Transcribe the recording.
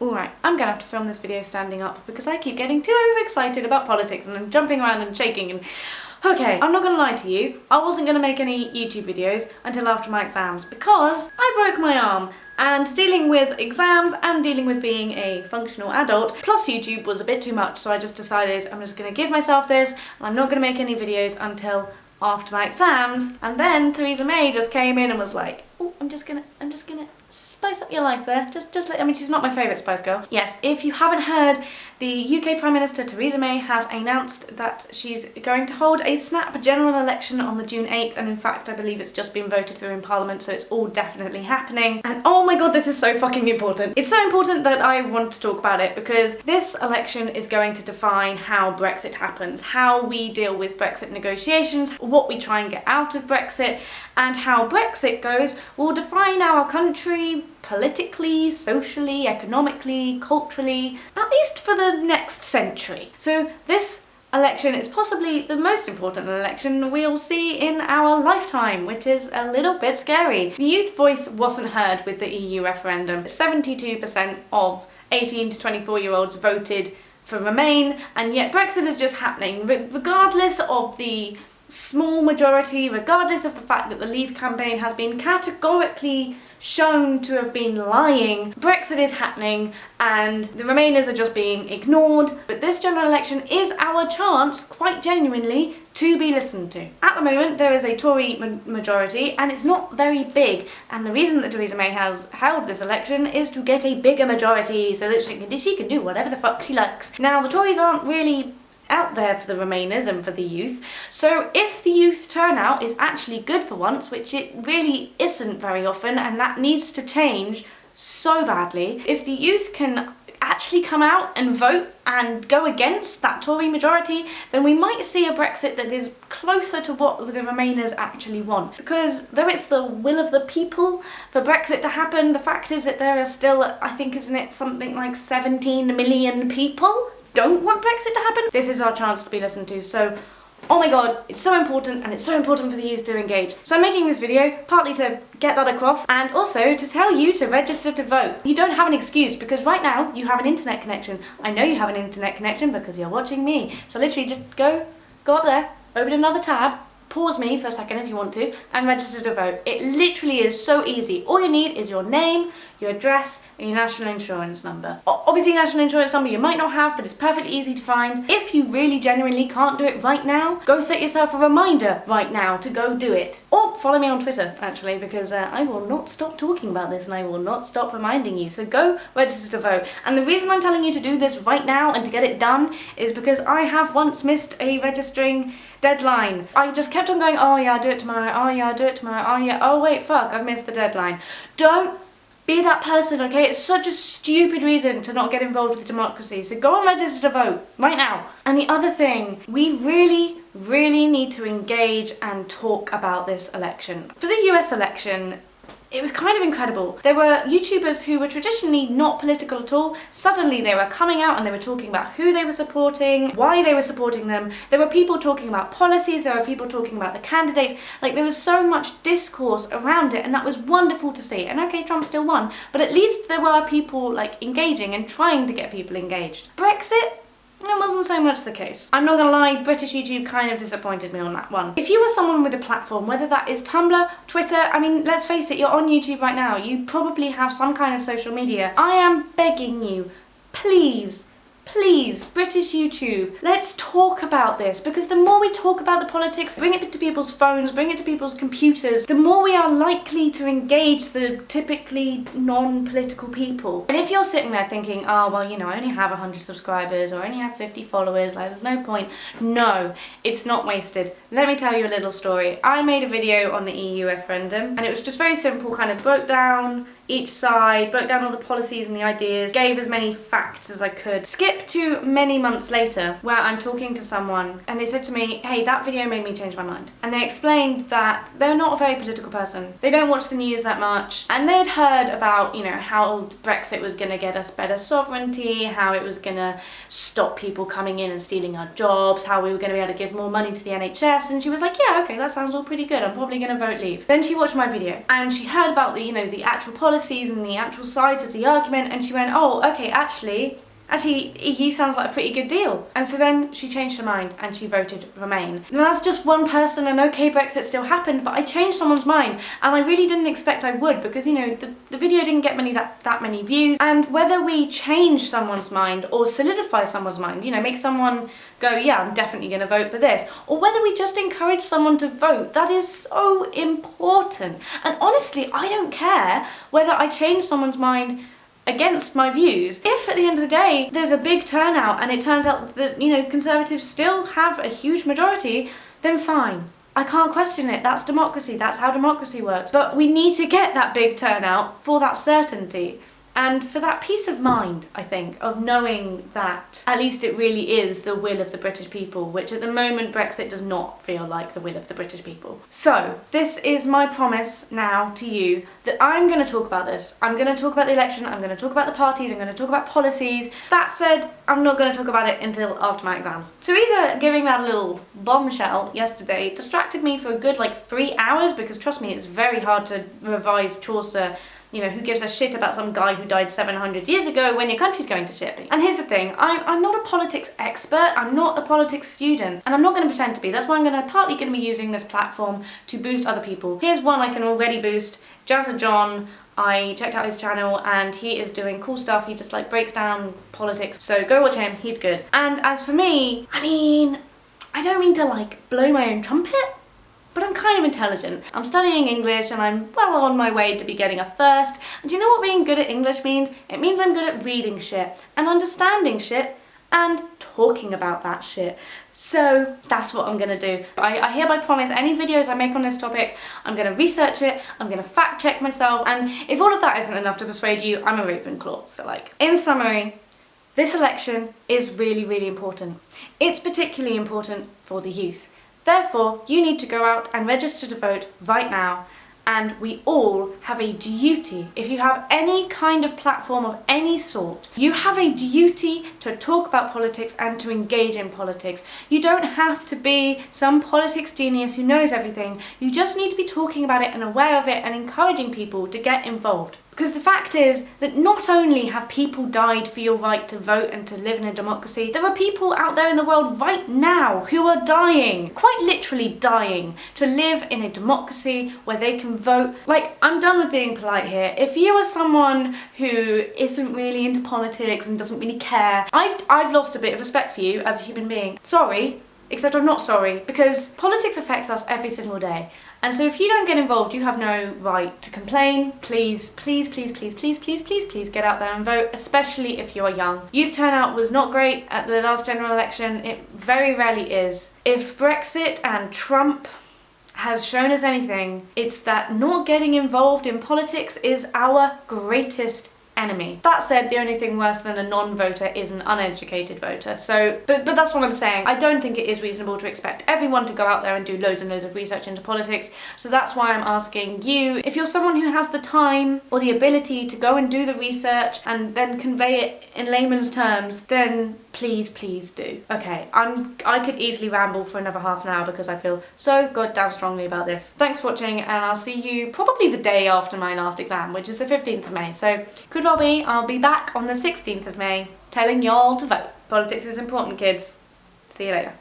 Alright, I'm gonna have to film this video standing up because I keep getting too overexcited about politics and I'm jumping around and shaking and... Okay, I'm not gonna lie to you, I wasn't gonna make any YouTube videos until after my exams because I broke my arm, and dealing with exams and dealing with being a functional adult plus YouTube was a bit too much, so I just decided I'm just gonna give myself this and I'm not gonna make any videos until after my exams. And then Theresa May just came in and was like, oh, I'm just gonna spice up your life there. I mean, she's not my favourite Spice Girl. Yes, if you haven't heard, the UK Prime Minister Theresa May has announced that she's going to hold a snap general election on the June 8th, and in fact I believe it's just been voted through in Parliament, so it's all definitely happening. And oh my god, this is so fucking important. It's so important that I want to talk about it because this election is going to define how Brexit happens, how we deal with Brexit negotiations, what we try and get out of Brexit, and how Brexit goes will define our country politically, socially, economically, culturally, at least for the next century. So this election is possibly the most important election we'll see in our lifetime, which is a little bit scary. The youth voice wasn't heard with the EU referendum. 72% of 18 to 24-year-olds voted for Remain, and yet Brexit is just happening, regardless of the small majority, regardless of the fact that the Leave campaign has been categorically shown to have been lying. Brexit is happening and the Remainers are just being ignored, but this general election is our chance, quite genuinely, to be listened to. At the moment there is a Tory majority and it's not very big, and the reason that Theresa May has held this election is to get a bigger majority so that she can do whatever the fuck she likes. Now the Tories aren't really out there for the Remainers and for the youth, so if the youth turnout is actually good for once, which it really isn't very often, and that needs to change so badly, if the youth can actually come out and vote and go against that Tory majority, then we might see a Brexit that is closer to what the Remainers actually want. Because though it's the will of the people for Brexit to happen, the fact is that there are still, I think, isn't it something like 17 million people don't want Brexit to happen? This is our chance to be listened to, so oh my god, it's so important, and it's so important for the youth to engage. So I'm making this video partly to get that across, and also to tell you to register to vote. You don't have an excuse, because right now you have an internet connection. I know you have an internet connection because you're watching me. So literally just go up there, open another tab, pause me for a second if you want to, and register to vote. It literally is so easy. All you need is your name, your address, and your national insurance number. Obviously national insurance number you might not have, but it's perfectly easy to find. If you really genuinely can't do it right now, go set yourself a reminder right now to go do it. Or follow me on Twitter, actually, because I will not stop talking about this and I will not stop reminding you. So go register to vote. And the reason I'm telling you to do this right now and to get it done is because I have once missed a registering deadline. I just kept on going, oh yeah, I'll do it tomorrow, oh yeah, I'll do it tomorrow, oh yeah, oh wait, fuck, I've missed the deadline. Don't be that person, okay? It's such a stupid reason to not get involved with democracy. So go and register to vote right now. And the other thing, we really need to engage and talk about this election. For the US election, it was kind of incredible. There were YouTubers who were traditionally not political at all. Suddenly they were coming out and they were talking about who they were supporting, why they were supporting them. There were people talking about policies, there were people talking about the candidates. Like, there was so much discourse around it, and that was wonderful to see. And okay, Trump still won, but at least there were people like engaging and trying to get people engaged. Brexit? It wasn't so much the case. I'm not gonna lie, British YouTube kind of disappointed me on that one. If you are someone with a platform, whether that is Tumblr, Twitter, I mean, let's face it, you're on YouTube right now, you probably have some kind of social media. I am begging you, please, British YouTube, let's talk about this, because the more we talk about the politics, bring it to people's phones, bring it to people's computers, the more we are likely to engage the typically non-political people. And if you're sitting there thinking, oh, well, you know, I only have 100 subscribers, or I only have 50 followers, like, there's no point. No, it's not wasted. Let me tell you a little story. I made a video on the EU referendum, and it was just very simple, kind of broke down each side, broke down all the policies and the ideas, gave as many facts as I could. Skip to many months later, where I'm talking to someone and they said to me, hey, that video made me change my mind. And they explained that they're not a very political person. They don't watch the news that much. And they'd heard about, you know, how Brexit was gonna get us better sovereignty, how it was gonna stop people coming in and stealing our jobs, how we were gonna be able to give more money to the NHS. And she was like, yeah, okay, that sounds all pretty good. I'm probably gonna vote leave. Then she watched my video and she heard about the, you know, the actual policies policies and the actual sides of the argument, and she went, oh, okay, actually, he sounds like a pretty good deal. And so then she changed her mind and she voted Remain. And that's just one person, and okay, Brexit still happened, but I changed someone's mind, and I really didn't expect I would, because, you know, the video didn't get that many views. And whether we change someone's mind or solidify someone's mind, you know, make someone go, yeah, I'm definitely going to vote for this, or whether we just encourage someone to vote, that is so important. And honestly, I don't care whether I change someone's mind against my views. If at the end of the day there's a big turnout and it turns out that, you know, Conservatives still have a huge majority, then fine. I can't question it. That's democracy. That's how democracy works. But we need to get that big turnout for that certainty. And for that peace of mind, I think, of knowing that at least it really is the will of the British people, which at the moment Brexit does not feel like the will of the British people. So, this is my promise now to you that I'm going to talk about this. I'm going to talk about the election, I'm going to talk about the parties, I'm going to talk about policies. That said, I'm not going to talk about it until after my exams. Theresa giving that little bombshell yesterday distracted me for a good 3 hours, because trust me, it's very hard to revise Chaucer. You know, who gives a shit about some guy who died 700 years ago when your country's going to shit? And here's the thing, I'm not a politics expert, I'm not a politics student, and I'm not going to pretend to be. That's why I'm partly going to be using this platform to boost other people. Here's one I can already boost, Jazza John. I checked out his channel and he is doing cool stuff. He just breaks down politics, so go watch him, he's good. And as for me, I mean, I don't mean to blow my own trumpet, but I'm kind of intelligent. I'm studying English and I'm well on my way to be getting a first. And do you know what being good at English means? It means I'm good at reading shit and understanding shit and talking about that shit. So that's what I'm gonna do. I hereby promise any videos I make on this topic, I'm gonna research it, I'm gonna fact check myself, and if all of that isn't enough to persuade you, I'm a Ravenclaw. So in summary, this election is really, really important. It's particularly important for the youth. Therefore, you need to go out and register to vote right now, and we all have a duty. If you have any kind of platform of any sort, you have a duty to talk about politics and to engage in politics. You don't have to be some politics genius who knows everything. You just need to be talking about it and aware of it and encouraging people to get involved. Because the fact is that not only have people died for your right to vote and to live in a democracy, there are people out there in the world right now who are dying, quite literally dying, to live in a democracy where they can vote. I'm done with being polite here. If you are someone who isn't really into politics and doesn't really care, I've lost a bit of respect for you as a human being. Sorry. Except I'm not sorry, because politics affects us every single day. And so if you don't get involved, you have no right to complain. Please, please, please, please, please, please, please, please get out there and vote, especially if you are young. Youth turnout was not great at the last general election. It very rarely is. If Brexit and Trump has shown us anything, it's that not getting involved in politics is our greatest enemy. That said, the only thing worse than a non-voter is an uneducated voter. So, but that's what I'm saying. I don't think it is reasonable to expect everyone to go out there and do loads and loads of research into politics. So that's why I'm asking you, if you're someone who has the time or the ability to go and do the research and then convey it in layman's terms, then please, please do. Okay, I could easily ramble for another half an hour because I feel so goddamn strongly about this. Thanks for watching, and I'll see you probably the day after my last exam, which is the 15th of May. So could well be I'll be back on the 16th of May telling y'all to vote. Politics is important, kids. See you later.